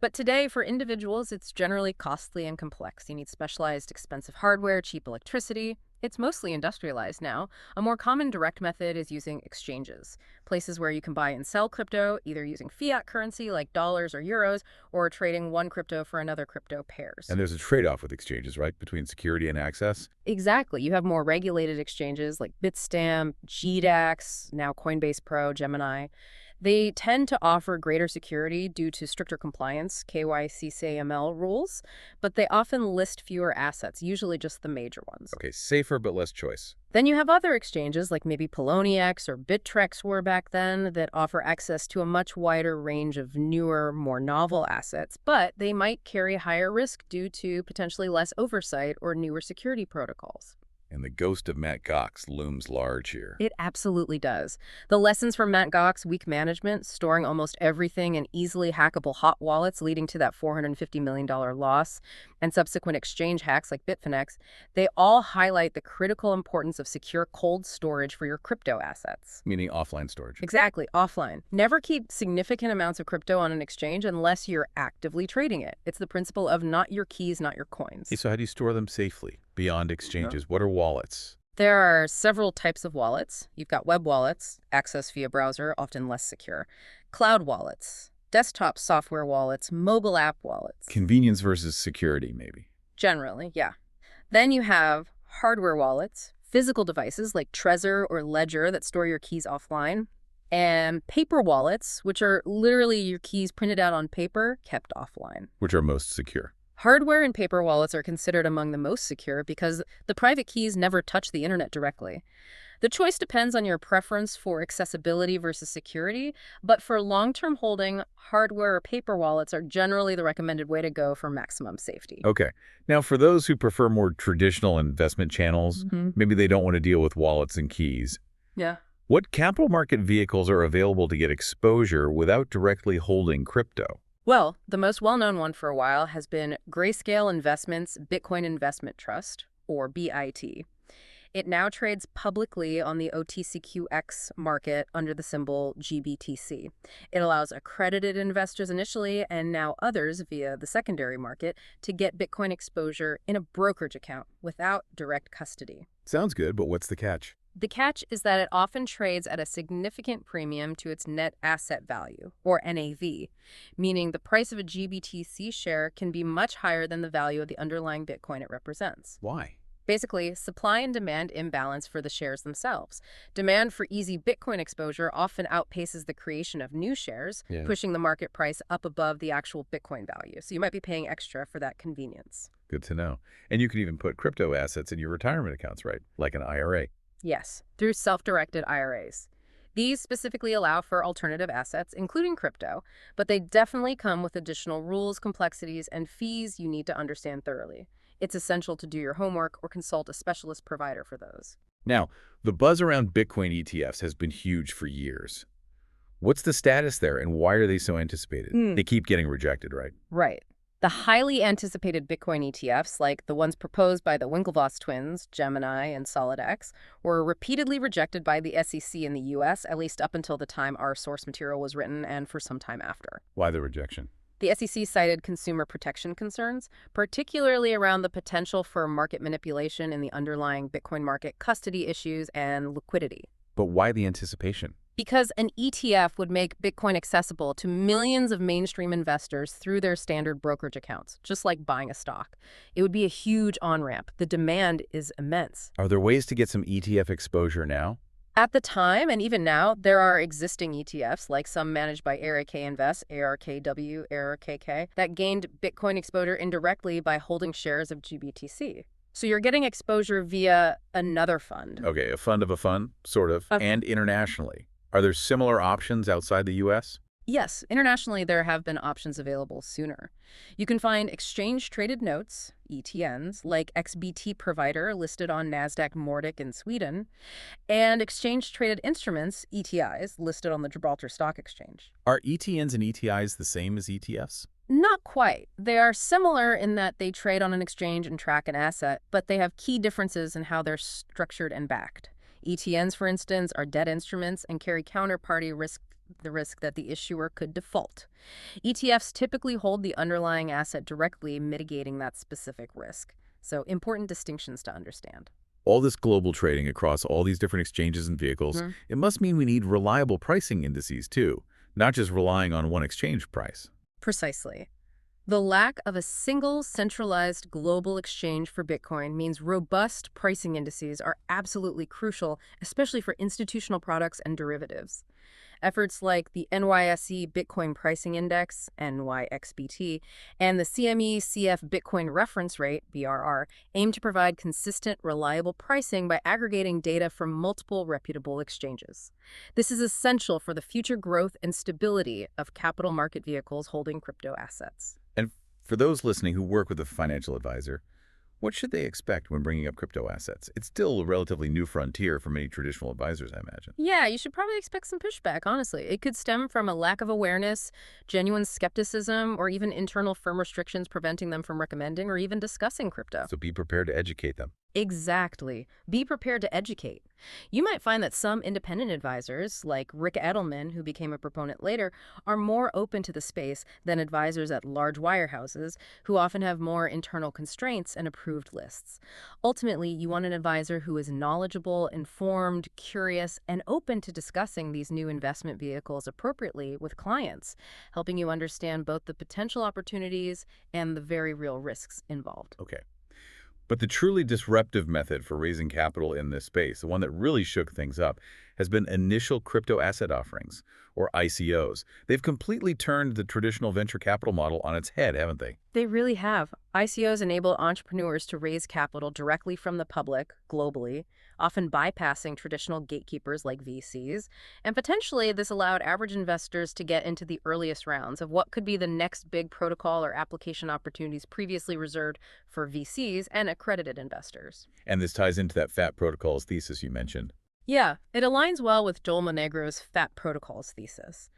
Speaker 2: But today, for individuals, it's generally costly and complex. You need specialized, expensive hardware, cheap electricity. It's mostly industrialized now. A more common direct method is using exchanges, places where you can buy and sell crypto, either using fiat currency like dollars or euros, or trading one crypto for another crypto pairs.
Speaker 1: And there's a trade-off with exchanges, right, between security and access?
Speaker 2: Exactly. You have more regulated exchanges like Bitstamp, GDAX, now Coinbase Pro, Gemini. They tend to offer greater security due to stricter compliance, KYC-AML rules, but they often list fewer assets, usually just the major ones.
Speaker 1: Okay, safer but less choice.
Speaker 2: Then you have other exchanges like maybe Poloniex or Bittrex were back then that offer access to a much wider range of newer, more novel assets, but they might carry higher risk due to potentially less oversight or newer security protocols.
Speaker 1: And the ghost of Mt. Gox looms large here.
Speaker 2: It absolutely does. The lessons from Mt. Gox weak management, storing almost everything in easily hackable hot wallets leading to that $450 million loss, and subsequent exchange hacks like Bitfinex, they all highlight the critical importance of secure cold storage for your crypto assets.
Speaker 1: Meaning offline storage.
Speaker 2: Exactly, offline. Never keep significant amounts of crypto on an exchange unless you're actively trading it. It's the principle of not your keys, not your coins.
Speaker 1: Hey, so how do you store them safely? Beyond exchanges, what are wallets?
Speaker 2: There are several types of wallets. You've got web wallets, access via browser, often less secure. Cloud wallets, desktop software wallets, mobile app wallets.
Speaker 1: Convenience versus security, maybe.
Speaker 2: Generally, yeah. Then you have hardware wallets, physical devices like Trezor or Ledger that store your keys offline, and paper wallets, which are literally your keys printed out on paper, kept offline.
Speaker 1: Which are most secure?
Speaker 2: Hardware and paper wallets are considered among the most secure because the private keys never touch the internet directly. The choice depends on your preference for accessibility versus security, but for long-term holding, hardware or paper wallets are generally the recommended way to go for maximum safety.
Speaker 1: Okay. Now, for those who prefer more traditional investment channels, maybe they don't want to deal with wallets and keys.
Speaker 2: Yeah.
Speaker 1: What capital market vehicles are available to get exposure without directly holding crypto?
Speaker 2: Well, the most well-known one for a while has been Grayscale Investments Bitcoin Investment Trust, or BIT. It now trades publicly on the OTCQX market under the symbol GBTC. It allows accredited investors initially and now others via the secondary market to get Bitcoin exposure in a brokerage account without direct custody.
Speaker 1: Sounds good, but what's the catch?
Speaker 2: The catch is that it often trades at a significant premium to its net asset value, or NAV, meaning the price of a GBTC share can be much higher than the value of the underlying Bitcoin it represents.
Speaker 1: Why?
Speaker 2: Basically, supply and demand imbalance for the shares themselves. Demand for easy Bitcoin exposure often outpaces the creation of new shares, pushing the market price up above the actual Bitcoin value. So you might be paying extra for that convenience.
Speaker 1: Good to know. And you can even put crypto assets in your retirement accounts, right? Like an IRA.
Speaker 2: Yes, through self-directed IRAs. These specifically allow for alternative assets, including crypto, but they definitely come with additional rules, complexities, and fees you need to understand thoroughly. It's essential to do your homework or consult a specialist provider for those.
Speaker 1: Now, the buzz around Bitcoin ETFs has been huge for years. What's the status there, and why are they so anticipated? They keep getting rejected, right?
Speaker 2: Right. The highly anticipated Bitcoin ETFs, like the ones proposed by the Winklevoss twins, Gemini and SolidX, were repeatedly rejected by the SEC in the U.S., at least up until the time our source material was written and for some time after.
Speaker 1: Why the rejection?
Speaker 2: The SEC cited consumer protection concerns, particularly around the potential for market manipulation in the underlying Bitcoin market, custody issues, and liquidity.
Speaker 1: But why the anticipation?
Speaker 2: Because an ETF would make Bitcoin accessible to millions of mainstream investors through their standard brokerage accounts, just like buying a stock. It would be a huge on-ramp. The demand is immense.
Speaker 1: Are there ways to get some ETF exposure now?
Speaker 2: At the time, and even now, there are existing ETFs, like some managed by ARK Invest, ARKW, ARKK, that gained Bitcoin exposure indirectly by holding shares of GBTC. So you're getting exposure via another fund.
Speaker 1: Okay, a fund of a fund, sort of, and internationally. Are there similar options outside the U.S.?
Speaker 2: Yes, internationally there have been options available sooner. You can find exchange-traded notes, ETNs, like XBT Provider listed on Nasdaq Nordic in Sweden, and exchange-traded instruments, ETIs, listed on the Gibraltar Stock Exchange.
Speaker 1: Are ETNs and ETIs the same as ETFs?
Speaker 2: Not quite. They are similar in that they trade on an exchange and track an asset, but they have key differences in how they're structured and backed. ETNs, for instance, are debt instruments and carry counterparty risk, the risk that the issuer could default. ETFs typically hold the underlying asset directly, mitigating that specific risk. So important distinctions to understand.
Speaker 1: All this global trading across all these different exchanges and vehicles, it must mean we need reliable pricing indices too, not just relying on one exchange price.
Speaker 2: Precisely. The lack of a single centralized global exchange for Bitcoin means robust pricing indices are absolutely crucial, especially for institutional products and derivatives. Efforts like the NYSE Bitcoin Pricing Index, NYXBT, and the CME CF Bitcoin Reference Rate, BRR, aim to provide consistent, reliable pricing by aggregating data from multiple reputable exchanges. This is essential for the future growth and stability of capital market vehicles holding crypto assets.
Speaker 1: And for those listening who work with a financial advisor, what should they expect when bringing up crypto assets? It's still a relatively new frontier for many traditional advisors, I imagine.
Speaker 2: Yeah, you should probably expect some pushback, honestly. It could stem from a lack of awareness, genuine skepticism, or even internal firm restrictions preventing them from recommending or even discussing crypto.
Speaker 1: So be prepared to educate them.
Speaker 2: Exactly. Be prepared to educate. You might find that some independent advisors, like Rick Edelman, who became a proponent later, are more open to the space than advisors at large wirehouses, who often have more internal constraints and approved lists. Ultimately, you want an advisor who is knowledgeable, informed, curious, and open to discussing these new investment vehicles appropriately with clients, helping you understand both the potential opportunities and the very real risks involved.
Speaker 1: Okay. But the truly disruptive method for raising capital in this space, the one that really shook things up, has been initial crypto asset offerings, or ICOs. They've completely turned the traditional venture capital model on its head, haven't they?
Speaker 2: They really have. ICOs enable entrepreneurs to raise capital directly from the public, globally, often bypassing traditional gatekeepers like VCs. And potentially, this allowed average investors to get into the earliest rounds of what could be the next big protocol or application opportunities previously reserved for VCs and accredited investors.
Speaker 1: And this ties into that fat protocols thesis you mentioned.
Speaker 2: Yeah, it aligns well with Joel Monegro's fat protocols thesis.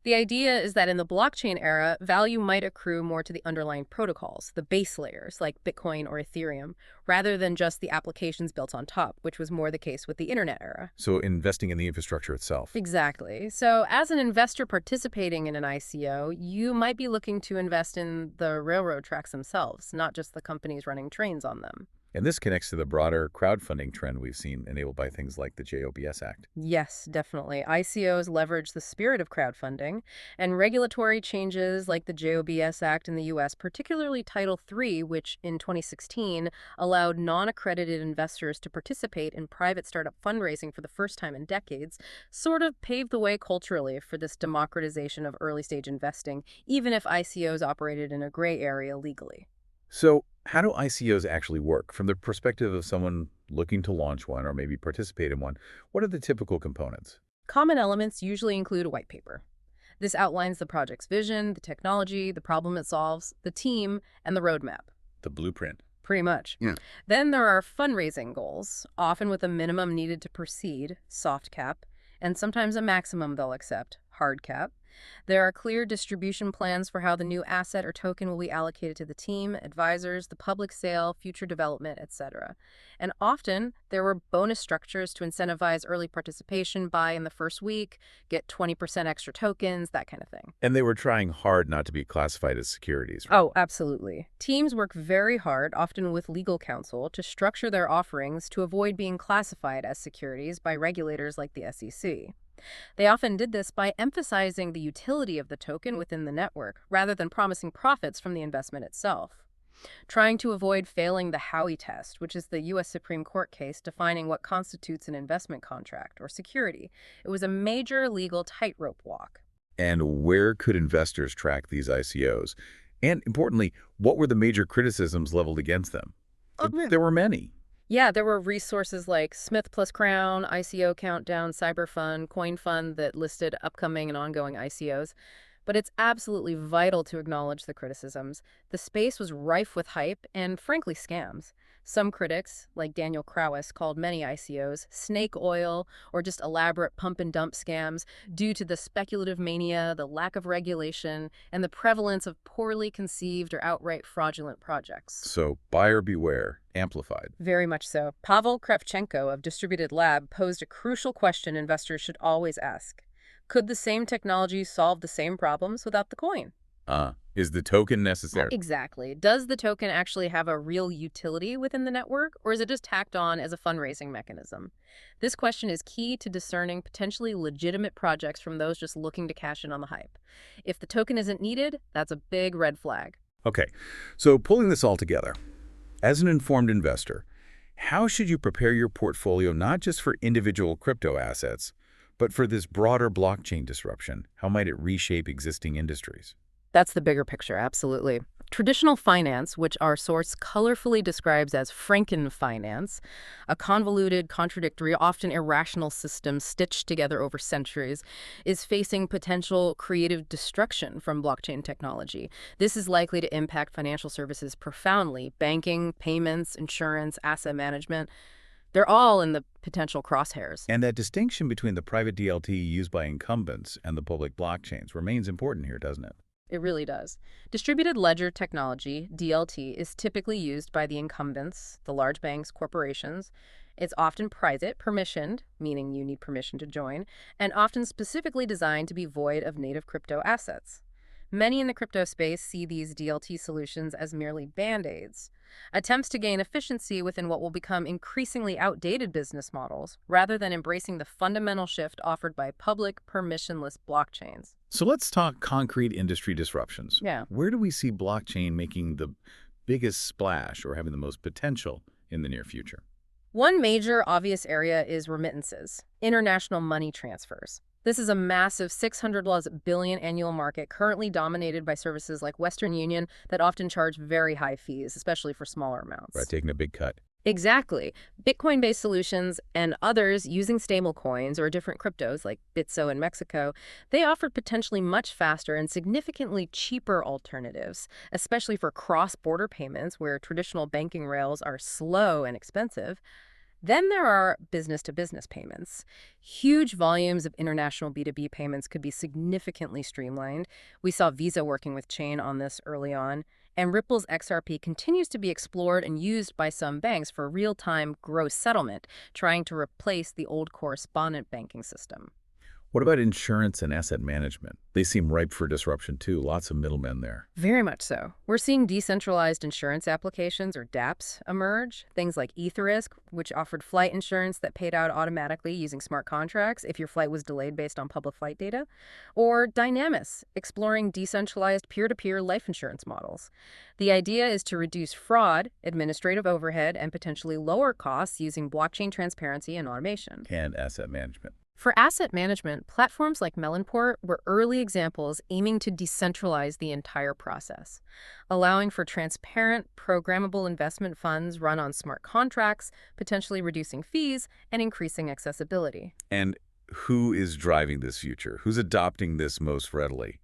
Speaker 2: The idea is that in the blockchain era, value might accrue more to the underlying protocols, the base layers like Bitcoin or Ethereum, rather than just the applications built on top, which was more the case with the internet era.
Speaker 1: So investing in the infrastructure itself.
Speaker 2: Exactly. So as an investor participating in an ICO, you might be looking to invest in the railroad tracks themselves, not just the companies running trains on them.
Speaker 1: And this connects to the broader crowdfunding trend we've seen enabled by things like the JOBS Act.
Speaker 2: Yes, definitely. ICOs leverage the spirit of crowdfunding, and regulatory changes like the JOBS Act in the U.S., particularly Title III, which in 2016 allowed non-accredited investors to participate in private startup fundraising for the first time in decades, sort of paved the way culturally for this democratization of early-stage investing, even if ICOs operated in a gray area legally.
Speaker 1: So how do ICOs actually work? From the perspective of someone looking to launch one or maybe participate in one, what are the typical components?
Speaker 2: Common elements usually include a white paper. This outlines the project's vision, the technology, the problem it solves, the team, and the roadmap.
Speaker 1: The blueprint.
Speaker 2: Pretty much.
Speaker 1: Yeah.
Speaker 2: Then there are fundraising goals, often with a minimum needed to proceed, soft cap, and sometimes a maximum they'll accept, hard cap. There are clear distribution plans for how the new asset or token will be allocated to the team, advisors, the public sale, future development, etc. And often, there were bonus structures to incentivize early participation, buy in the first week, get 20% extra tokens, that kind of thing.
Speaker 1: And they were trying hard not to be classified as securities. Right?
Speaker 2: Oh, absolutely. Teams work very hard, often with legal counsel, to structure their offerings to avoid being classified as securities by regulators like the SEC. They often did this by emphasizing the utility of the token within the network, rather than promising profits from the investment itself. Trying to avoid failing the Howey test, which is the U.S. Supreme Court case defining what constitutes an investment contract or security. It was a major legal tightrope walk.
Speaker 1: And where could investors track these ICOs? And importantly, what were the major criticisms leveled against them? There were many.
Speaker 2: Yeah, there were resources like Smith plus Crown, ICO Countdown, Cyberfund, CoinFund that listed upcoming and ongoing ICOs. But it's absolutely vital to acknowledge the criticisms. The space was rife with hype and, frankly, scams. Some critics, like Daniel Krauss, called many ICOs snake oil or just elaborate pump-and-dump scams due to the speculative mania, the lack of regulation, and the prevalence of poorly conceived or outright fraudulent projects.
Speaker 1: So buyer beware, amplified.
Speaker 2: Very much so. Pavel Kravchenko of Distributed Lab posed a crucial question investors should always ask. Could the same technology solve the same problems without the coin?
Speaker 1: Is the token necessary?
Speaker 2: Exactly. Does the token actually have a real utility within the network, or is it just tacked on as a fundraising mechanism? This question is key to discerning potentially legitimate projects from those just looking to cash in on the hype. If the token isn't needed, that's a big red flag.
Speaker 1: Okay, so pulling this all together, as an informed investor, how should you prepare your portfolio not just for individual crypto assets, but for this broader blockchain disruption? How might it reshape existing industries?
Speaker 2: That's the bigger picture, absolutely. Traditional finance, which our source colorfully describes as Frankenfinance, a convoluted, contradictory, often irrational system stitched together over centuries, is facing potential creative destruction from blockchain technology. This is likely to impact financial services profoundly. Banking, payments, insurance, asset management, they're all in the potential crosshairs.
Speaker 1: And that distinction between the private DLT used by incumbents and the public blockchains remains important here, doesn't it?
Speaker 2: It really does. Distributed ledger technology, DLT, is typically used by the incumbents, the large banks, corporations. It's often private, permissioned, meaning you need permission to join, and often specifically designed to be void of native crypto assets. Many in the crypto space see these DLT solutions as merely band-aids, attempts to gain efficiency within what will become increasingly outdated business models, rather than embracing the fundamental shift offered by public, permissionless blockchains.
Speaker 1: So let's talk concrete industry disruptions.
Speaker 2: Yeah.
Speaker 1: Where do we see blockchain making the biggest splash or having the most potential in the near future?
Speaker 2: One major obvious area is remittances, international money transfers. This is a massive $600+ billion annual market currently dominated by services like Western Union that often charge very high fees, especially for smaller amounts.
Speaker 1: Right, taking a big cut.
Speaker 2: Exactly. Bitcoin-based solutions and others using stablecoins or different cryptos like Bitso in Mexico, they offer potentially much faster and significantly cheaper alternatives, especially for cross-border payments where traditional banking rails are slow and expensive. Then there are business-to-business payments. Huge volumes of international B2B payments could be significantly streamlined. We saw Visa working with Chain on this early on. And Ripple's XRP continues to be explored and used by some banks for real-time gross settlement, trying to replace the old correspondent banking system.
Speaker 1: What about insurance and asset management? They seem ripe for disruption too. Lots of middlemen there.
Speaker 2: Very much so. We're seeing decentralized insurance applications, or dApps, emerge. Things like Etherisk, which offered flight insurance that paid out automatically using smart contracts if your flight was delayed based on public flight data. Or Dynamis, exploring decentralized peer-to-peer life insurance models. The idea is to reduce fraud, administrative overhead, and potentially lower costs using blockchain transparency and automation.
Speaker 1: And asset management.
Speaker 2: For asset management, platforms like Melonport were early examples aiming to decentralize the entire process, allowing for transparent, programmable investment funds run on smart contracts, potentially reducing fees and increasing accessibility.
Speaker 1: And who is driving this future? Who's adopting this most readily?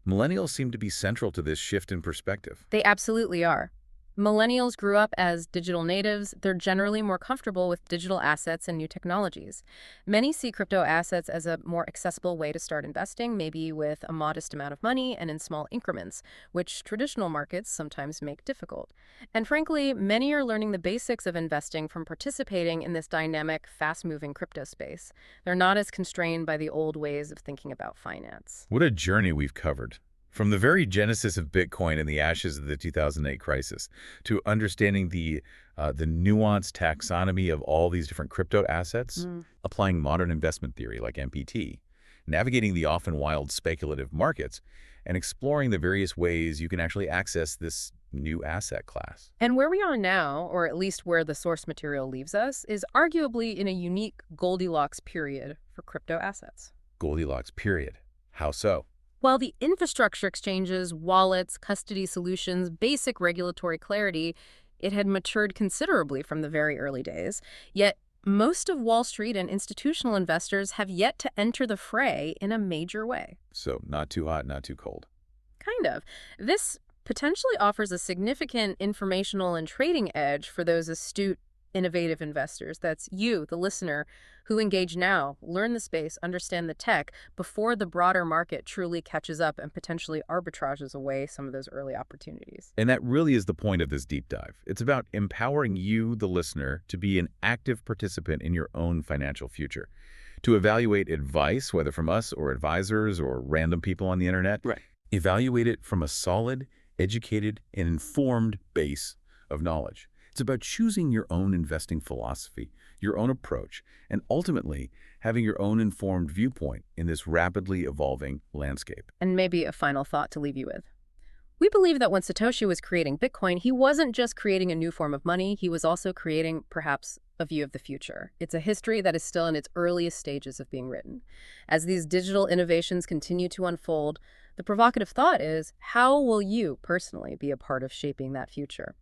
Speaker 1: Millennials seem to be central to this shift in perspective.
Speaker 2: They absolutely are. Millennials grew up as digital natives. They're generally more comfortable with digital assets and new technologies. Many see crypto assets as a more accessible way to start investing, maybe with a modest amount of money and in small increments, which traditional markets sometimes make difficult. And frankly, many are learning the basics of investing from participating in this dynamic, fast-moving crypto space. They're not as constrained by the old ways of thinking about finance.
Speaker 1: What a journey we've covered. From the very genesis of Bitcoin in the ashes of the 2008 crisis to understanding the nuanced taxonomy of all these different crypto assets, applying modern investment theory like MPT, navigating the often wild speculative markets, and exploring the various ways you can actually access this new asset class.
Speaker 2: And where we are now, or at least where the source material leaves us, is arguably in a unique Goldilocks period for crypto assets.
Speaker 1: Goldilocks period. How so?
Speaker 2: While the infrastructure exchanges, wallets, custody solutions, basic regulatory clarity, it had matured considerably from the very early days, yet most of Wall Street and institutional investors have yet to enter the fray in a major way.
Speaker 1: So not too hot, not too cold.
Speaker 2: Kind of. This potentially offers a significant informational and trading edge for those astute, innovative investors. That's you, the listener, who engage now, learn the space, understand the tech before the broader market truly catches up and potentially arbitrages away some of those early opportunities.
Speaker 1: And that really is the point of this deep dive. It's about empowering you, the listener, to be an active participant in your own financial future, to evaluate advice, whether from us or advisors or random people on the internet,
Speaker 3: Right.
Speaker 1: Evaluate it from a solid, educated, and informed base of knowledge. It's about choosing your own investing philosophy, your own approach, and ultimately having your own informed viewpoint in this rapidly evolving landscape.
Speaker 2: And maybe a final thought to leave you with. We believe that when Satoshi was creating Bitcoin, he wasn't just creating a new form of money, he was also creating, perhaps, a view of the future. It's a history that is still in its earliest stages of being written. As these digital innovations continue to unfold, the provocative thought is, how will you personally be a part of shaping that future?